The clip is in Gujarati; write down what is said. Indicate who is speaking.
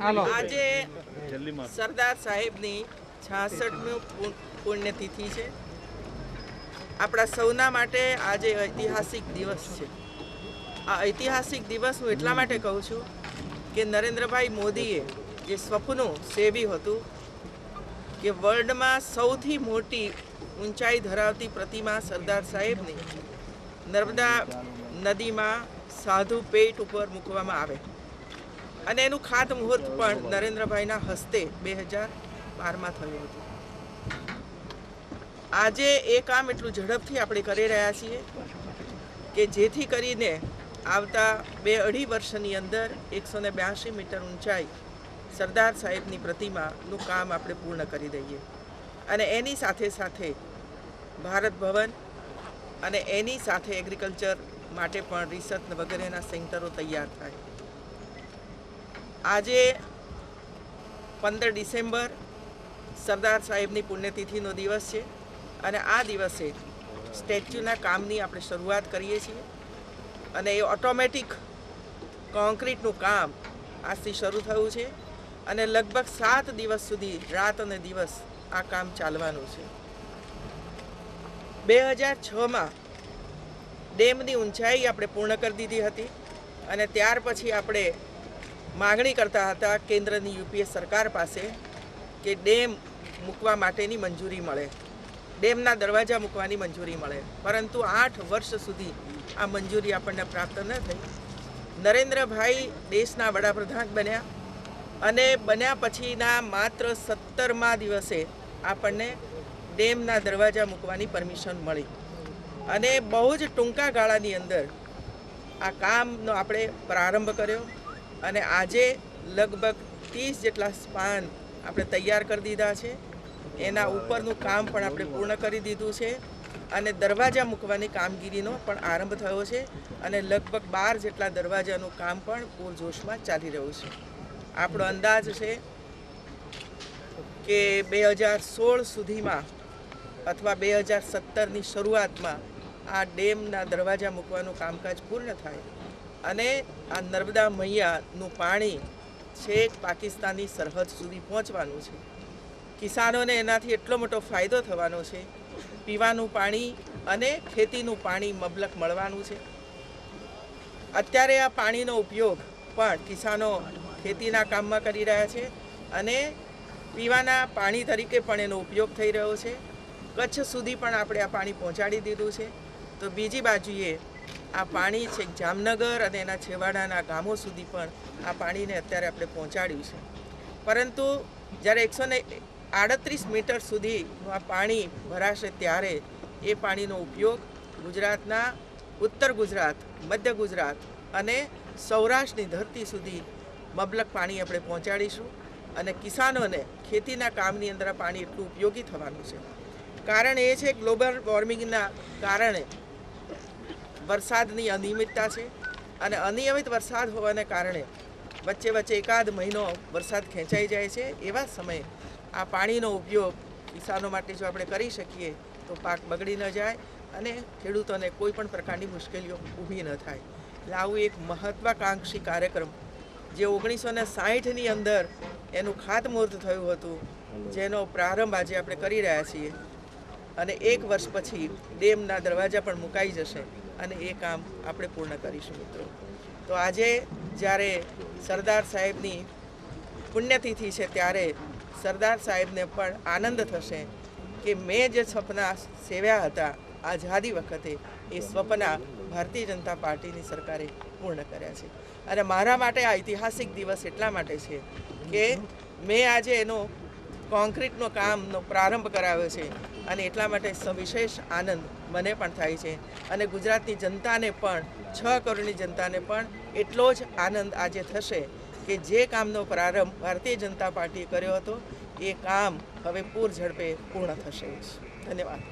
Speaker 1: આજે સરદાર સાહેબની 66મી પુણ્યતિથિ છે। આપણા સૌના માટે આજે ઐતિહાસિક દિવસ છે। આ ઐતિહાસિક દિવસ હું એટલા માટે કહું છું કે નરેન્દ્રભાઈ મોદીએ જે સ્વપ્નું સેવ્યું હતું કે વર્લ્ડમાં સૌથી મોટી ઊંચાઈ ધરાવતી પ્રતિમા સરદાર સાહેબની નર્મદા નદીમાં સાધુ પેટ ઉપર મૂકવામાં આવે અને એનું ખાતમુહૂર્ત પણ નરેન્દ્રભાઈના હસ્તે 2012માં થયું હતું। આજે એ કામ એટલું ઝડપથી આપણે કરી રહ્યા છીએ કે જેથી કરીને આવતા 2-2.5 વર્ષની અંદર 182 મીટર ઊંચાઈ સરદાર સાહેબની પ્રતિમાનું કામ આપણે પૂર્ણ કરી દઈએ અને એની સાથે સાથે ભારત ભવન અને એની સાથે એગ્રીકલ્ચર માટે પણ રિસર્ચ વગેરેના સેન્ટરો તૈયાર થાય। આજે 15 ડિસેમ્બર સરદાર સાહેબની પુણ્યતિથિનો દિવસ છે અને આ દિવસે સ્ટેચ્યુના કામની આપણે શરૂઆત કરીએ છીએ અને એ ઓટોમેટિક કોન્ક્રીટનું કામ આજથી શરૂ થયું છે અને લગભગ 7 દિવસ સુધી રાત અને દિવસ આ કામ ચાલવાનું છે। 2006માં ડેમની ઊંચાઈ આપણે પૂર્ણ કરી દીધી હતી અને ત્યાર પછી આપણે માગણી કરતા હતા કેન્દ્રની યુપીએ સરકાર પાસે કે ડેમ મૂકવા માટેની મંજૂરી મળે, ડેમના દરવાજા મૂકવાની મંજૂરી મળે, પરંતુ 8 વર્ષ સુધી આ મંજૂરી આપણને પ્રાપ્ત ન થઈ। નરેન્દ્રભાઈ દેશના વડાપ્રધાન બન્યા અને બન્યા પછીના માત્ર 17મા દિવસે આપણને ડેમના દરવાજા મૂકવાની પરમિશન મળી અને બહુ જ ટૂંકા ગાળાની અંદર આ કામનો આપણે પ્રારંભ કર્યો અને આજે લગભગ 30 જેટલા સ્પાન આપણે તૈયાર કરી દીધા છે। એના ઉપરનું કામ પણ આપણે પૂર્ણ કરી દીધું છે અને દરવાજા મૂકવાની કામગીરીનો પણ આરંભ થયો છે અને લગભગ 12 જેટલા દરવાજાનું કામ પણ પૂરજોશમાં ચાલી રહ્યું છે। આપણો અંદાજ છે કે 2016 સુધીમાં અથવા 2017ની શરૂઆતમાં આ ડેમના દરવાજા મૂકવાનું કામકાજ પૂર્ણ થાય અને આ નર્મદા મૈયાનું પાણી છેક પાકિસ્તાનની સરહદ સુધી પહોંચવાનું છે। કિસાનોને એનાથી એટલો મોટો ફાયદો થવાનો છે, પીવાનું પાણી અને ખેતીનું પાણી મબલક મળવાનું છે। અત્યારે આ પાણીનો ઉપયોગ પણ કિસાનો ખેતીના કામમાં કરી રહ્યા છે અને પીવાના પાણી તરીકે પણ એનો ઉપયોગ થઈ રહ્યો છે। કચ્છ સુધી પણ આપણે આ પાણી પહોંચાડી દીધું છે। તો બીજી બાજુએ આ પાણી છે જામનગર અને એના છેવાડાના ગામો સુધી પણ આ પાણીને અત્યારે આપણે પહોંચાડ્યું છે, પરંતુ જ્યારે 138 મીટર સુધીનું આ પાણી ભરાશે ત્યારે એ પાણીનો ઉપયોગ ગુજરાતના ઉત્તર ગુજરાત, મધ્ય ગુજરાત અને સૌરાષ્ટ્રની ધરતી સુધી મબલક પાણી આપણે પહોંચાડીશું અને કિસાનોને ખેતીના કામની અંદર આ પાણી એટલું ઉપયોગી થવાનું છે। કારણ એ છે ગ્લોબલ વોર્મિંગના કારણે વરસાદની અનિયમિતતા છે અને અનિયમિત વરસાદ હોવાને કારણે વચ્ચે વચ્ચે એકાદ મહિનો વરસાદ ખેંચાઈ જાય છે। એવા સમયે આ પાણીનો ઉપયોગ કિસાનો માટે જો આપણે કરી શકીએ તો પાક બગડી ન જાય અને ખેડૂતોને કોઈ પણ પ્રકારની મુશ્કેલીઓ ઊભી ન થાય। એટલે આવું એક મહત્વાકાંક્ષી કાર્યક્રમ જે 1960ની અંદર એનું ખાતમુહૂર્ત થયું હતું, જેનો પ્રારંભ આજે આપણે કરી રહ્યા છીએ અને 1 વર્ષ પછી ડેમના દરવાજા પણ મુકાઈ જશે અને એ કામ આપણે પૂર્ણ કરીશું મિત્રો। તો આજે જ્યારે સરદાર સાહેબની પુણ્યતિથિ છે ત્યારે સરદાર સાહેબને પણ આનંદ થશે કે મેં જે સપના સેવ્યા હતા આઝાદી વખતે એ સપના ભારતીય જનતા પાર્ટીની સરકારે પૂર્ણ કર્યા છે અને મારા માટે આ ઐતિહાસિક દિવસ એટલા માટે છે કે મેં આજે એનો કોન્ક્રીટનો કામનો પ્રારંભ કરાવ્યો છે અને એટલા માટે સવિશેષ આનંદ મને પણ થાય છે અને ગુજરાતની જનતાને પણ 6 કરોડની જનતાને પણ એટલો જ આનંદ આજે થશે કે જે કામનો પ્રારંભ ભારતીય જનતા પાર્ટીએ કર્યો હતો એ કામ હવે પૂર ઝડપે પૂર્ણ થશે। ધન્યવાદ।